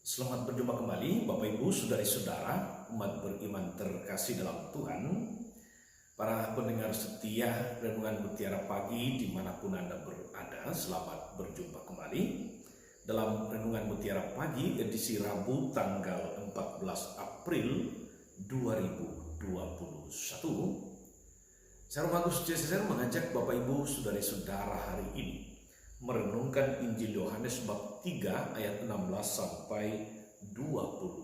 Selamat berjumpa kembali Bapak Ibu, Saudari-saudara, umat beriman terkasih dalam Tuhan. Para pendengar setia Renungan Mutiara Pagi dimanapun Anda berada, selamat berjumpa kembali dalam Renungan Mutiara Pagi edisi Rabu tanggal 14 April 2021. Saya Romagus Cesar mengajak Bapak Ibu, Saudari-saudara hari ini merenungkan Injil Yohanes bab 3 ayat 16 sampai 21.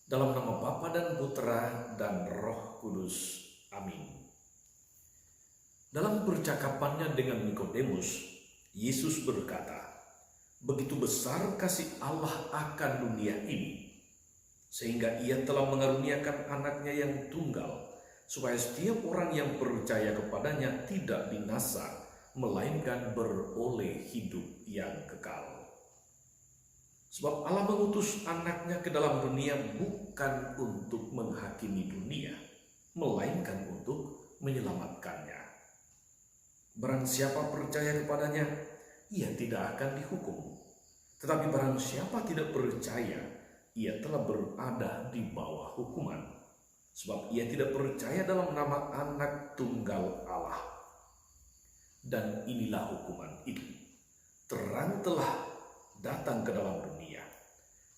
Dalam nama Bapa dan Putra dan Roh Kudus. Amin. Dalam percakapannya dengan Nikodemus, Yesus berkata, "Begitu besar kasih Allah akan dunia ini, sehingga Ia telah mengaruniakan anaknya yang tunggal, supaya setiap orang yang percaya kepadanya tidak binasa, melainkan beroleh hidup yang kekal. Sebab Allah mengutus anaknya ke dalam dunia bukan untuk menghakimi dunia, melainkan untuk menyelamatkannya. Barang siapa percaya kepadanya, ia tidak akan dihukum. Tetapi barang siapa tidak percaya, ia telah berada di bawah hukuman. Sebab ia tidak percaya dalam nama anak tunggal Allah. Dan inilah hukuman itu. Terang telah datang ke dalam dunia,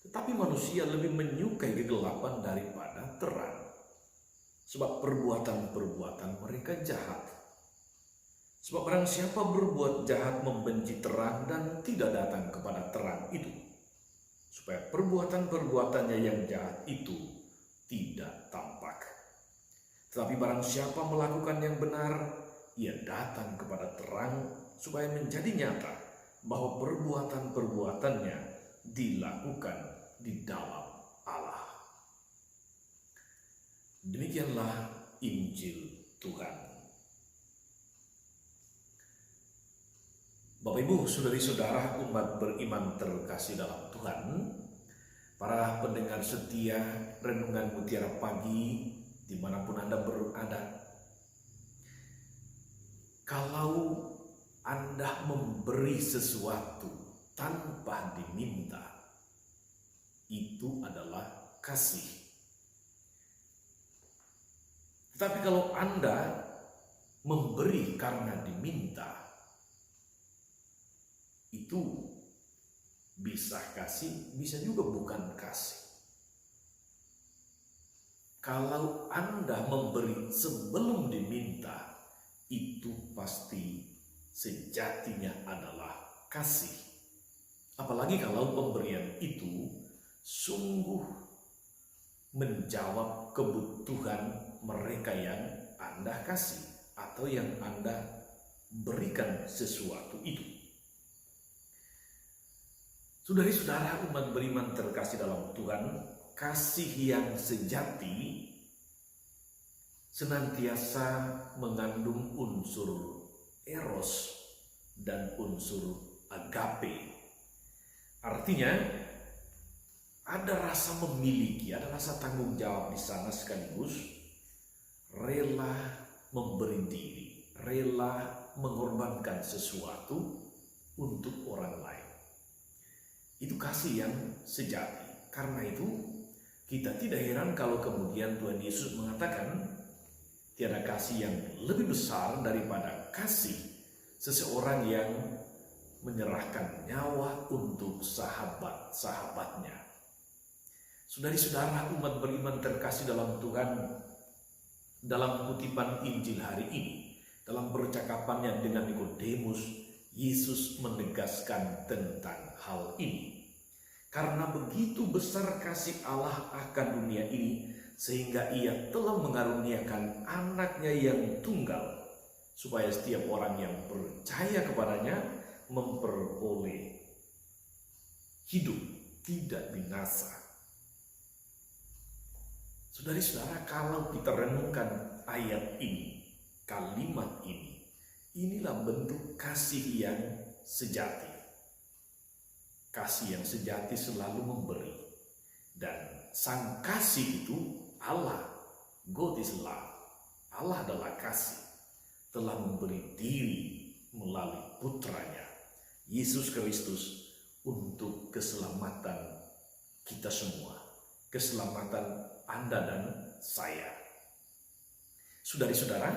tetapi manusia lebih menyukai kegelapan daripada terang. Sebab perbuatan-perbuatan mereka jahat. Sebab barang siapa berbuat jahat membenci terang dan tidak datang kepada terang itu, supaya perbuatan-perbuatannya yang jahat itu tidak tampak. Tetapi barang siapa melakukan yang benar, ia datang kepada terang supaya menjadi nyata bahwa perbuatan-perbuatannya dilakukan di dalam Allah." Demikianlah Injil Tuhan. Bapak Ibu, Saudari-saudara, umat beriman terkasih dalam Tuhan, para pendengar setia Renungan Mutiara Pagi dimanapun Anda berada, kalau Anda memberi sesuatu tanpa diminta, itu adalah kasih. Tetapi kalau Anda memberi karena diminta, itu bisa kasih, bisa juga bukan kasih. Kalau Anda memberi sebelum diminta, itu pasti sejatinya adalah kasih. Apalagi kalau pemberian itu sungguh menjawab kebutuhan mereka yang Anda kasih atau yang Anda berikan sesuatu itu. Saudari-saudara, umat beriman terkasih dalam Tuhan, kasih yang sejati senantiasa mengandung unsur eros dan unsur agape. Artinya ada rasa memiliki, ada rasa tanggung jawab di sana, sekaligus rela memberi diri, rela mengorbankan sesuatu untuk orang lain. Itu kasih yang sejati. Karena itu kita tidak heran kalau kemudian Tuhan Yesus mengatakan tiada kasih yang lebih besar daripada kasih seseorang yang menyerahkan nyawa untuk sahabat-sahabatnya. Saudari-saudara, umat beriman terkasih dalam Tuhan, dalam kutipan Injil hari ini, dalam percakapannya dengan Nikodemus, Yesus menegaskan tentang hal ini. Karena begitu besar kasih Allah akan dunia ini, sehingga Ia telah mengaruniakan anaknya yang tunggal, supaya setiap orang yang percaya kepadanya memperoleh hidup tidak binasa. Saudari-saudara, kalau kita renungkan ayat ini, kalimat ini, inilah bentuk kasih yang sejati. Kasih yang sejati selalu memberi. Dan sang kasih itu Allah, God is love. Allah adalah kasih. Telah memberi diri melalui putranya, Yesus Kristus, untuk keselamatan kita semua, keselamatan Anda dan saya. Saudara-saudara,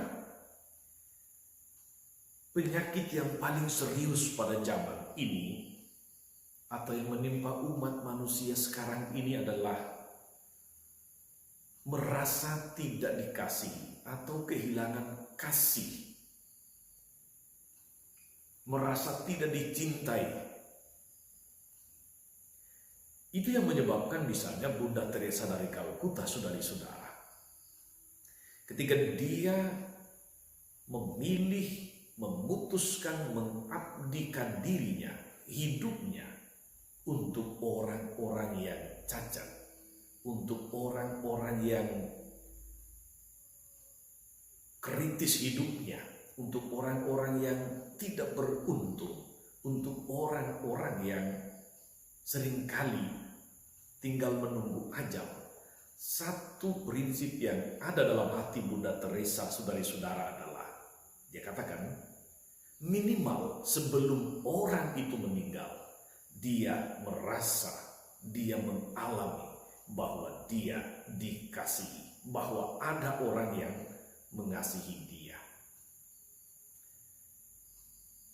penyakit yang paling serius pada zaman ini atau yang menimpa umat manusia sekarang ini adalah merasa tidak dikasihi atau kehilangan kasih, merasa tidak dicintai. Itu yang menyebabkan misalnya Bunda Teresa dari Kalkuta, saudara-saudara, ketika dia memutuskan mengabdikan dirinya, hidupnya untuk orang-orang yang cacat, untuk orang-orang yang kritis hidupnya, untuk orang-orang yang tidak beruntung, untuk orang-orang yang seringkali tinggal menunggu ajal. Satu prinsip yang ada dalam hati Bunda Teresa, saudara-saudara, adalah dia katakan, minimal sebelum orang itu meninggal, dia merasa, dia mengalami bahwa dia dikasihi, bahwa ada orang yang mengasihi dia.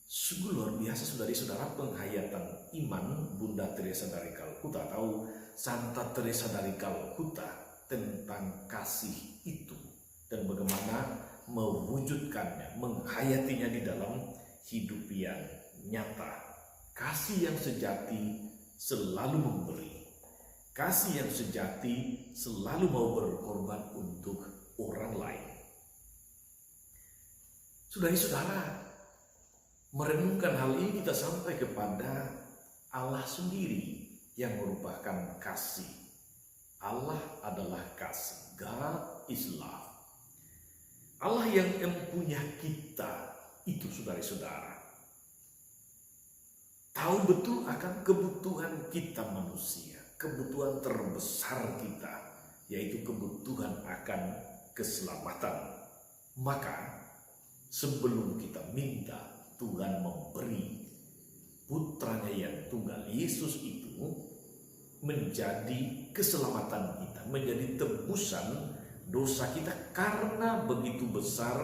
Sungguh luar biasa, saudara-saudara, penghayatan iman Bunda Teresa dari Kalkuta atau Santa Teresa dari Kalkuta tentang kasih itu dan bagaimana mewujudkannya, menghayatinya di dalam hidup yang nyata. Kasih yang sejati selalu memberi. Kasih yang sejati selalu mau berkorban untuk orang lain. Saudara-saudara, merenungkan hal ini kita sampai kepada Allah sendiri yang merupakan kasih. Allah adalah kasih. God is love. Allah yang mempunyai kita itu, saudara-saudara, tahu betul akan kebutuhan kita manusia, kebutuhan terbesar kita, yaitu kebutuhan akan keselamatan. Maka sebelum kita minta, Tuhan memberi putranya yang tunggal, Yesus itu, menjadi keselamatan kita, menjadi tebusan dosa kita, karena begitu besar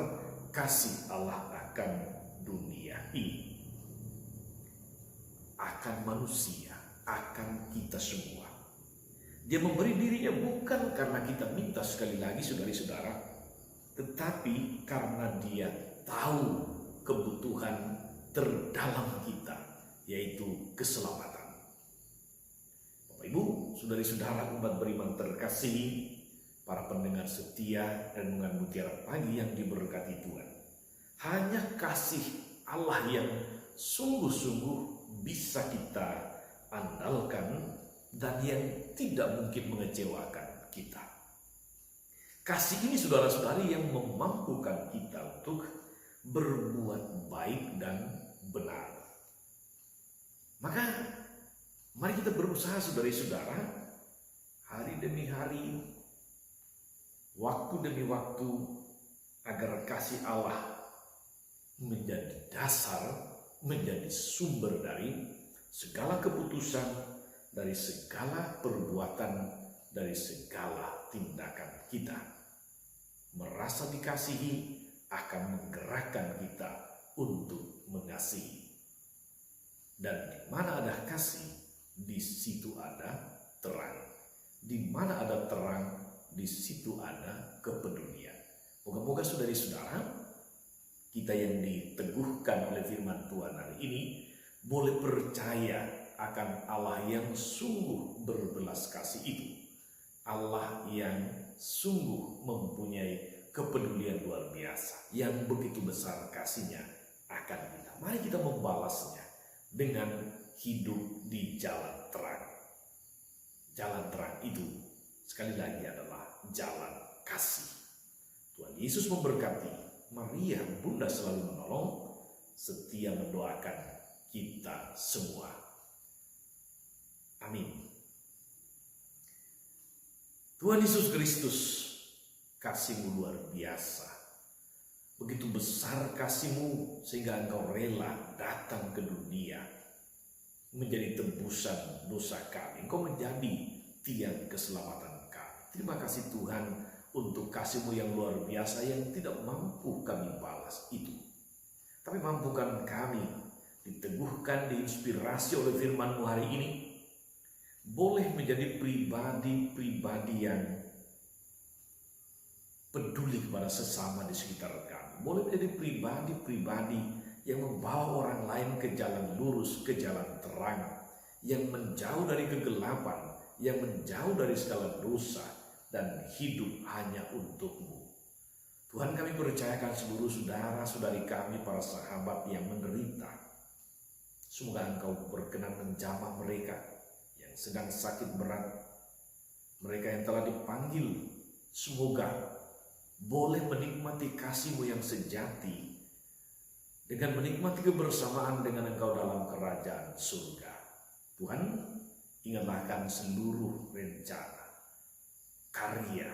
kasih Allah akan dunia ini, akan manusia, akan kita semua. Dia memberi dirinya bukan karena kita minta, sekali lagi saudara-saudara, tetapi karena dia tahu kebutuhan terdalam kita, yaitu keselamatan. Bapak Ibu, saudari-saudara umat beriman terkasih, para pendengar setia Renungan Mutiara Pagi yang diberkati Tuhan, hanya kasih Allah yang sungguh-sungguh bisa kita andalkan dan yang tidak mungkin mengecewakan kita. Kasih ini, saudara-saudari, yang memampukan kita untuk berbuat baik dan benar. Maka mari kita berusaha, saudara-saudara, hari demi hari, waktu demi waktu, agar kasih Allah menjadi dasar, menjadi sumber dari segala keputusan, dari segala perbuatan, dari segala tindakan kita. Merasa dikasihi akan menggerakkan kita untuk mengasihi. Dan di mana ada kasih, di situ ada terang. Di mana ada terang, di situ ada kepedulian. Moga-moga saudari-saudara, kita yang diteguhkan oleh firman Tuhan hari ini, boleh percaya akan Allah yang sungguh berbelas kasih itu. Allah yang sungguh mempunyai kepedulian luar biasa, yang begitu besar kasihnya akan kita. Mari kita membalasnya dengan hidup di jalan terang. Jalan terang itu sekali lagi adalah jalan kasih. Tuhan Yesus memberkati. Maria, Bunda selalu menolong, setia mendoakan kita semua. Amin. Tuhan Yesus Kristus, kasih-Mu luar biasa. Begitu besar kasih-Mu sehingga Engkau rela datang ke dunia, menjadi tebusan dosa kami. Engkau menjadi tiang keselamatan kami. Terima kasih Tuhan untuk kasih-Mu yang luar biasa yang tidak mampu kami balas itu. Tapi mampukan kami diteguhkan, diinspirasi oleh firman-Mu hari ini, boleh menjadi pribadi-pribadi yang peduli kepada sesama di sekitar kami. Boleh menjadi pribadi-pribadi yang membawa orang lain ke jalan lurus, ke jalan terang, yang menjauh dari kegelapan, yang menjauh dari segala dosa, dan hidup hanya untuk-Mu. Tuhan, kami percayakan seluruh saudara-saudari kami, para sahabat yang menderita. Semoga Engkau berkenan menjamah mereka yang sedang sakit berat, mereka yang telah dipanggil. Semoga boleh menikmati kasih-Mu yang sejati, dengan menikmati kebersamaan dengan Engkau dalam kerajaan surga. Tuhan, ingatkan seluruh rencana, karya,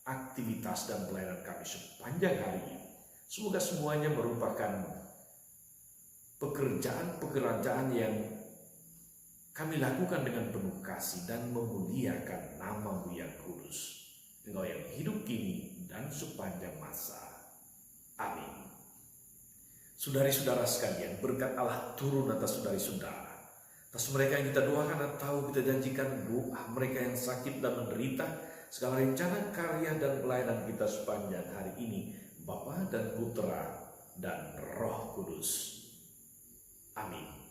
aktivitas dan pelayanan kami sepanjang hari ini. Semoga semuanya merupakan pekerjaan-pekerjaan yang kami lakukan dengan penuh kasih dan memuliakan nama-Mu yang kudus. Engkau yang hidup kini dan sepanjang masa. Amin. Saudari-saudara sekalian, berkat Allah turun atas saudari-saudara, atas mereka yang kita doakan atau kita janjikan doa, mereka yang sakit dan menderita, segala rencana, karya, dan pelayanan kita sepanjang hari ini, Bapa dan Putra dan Roh Kudus. Amin.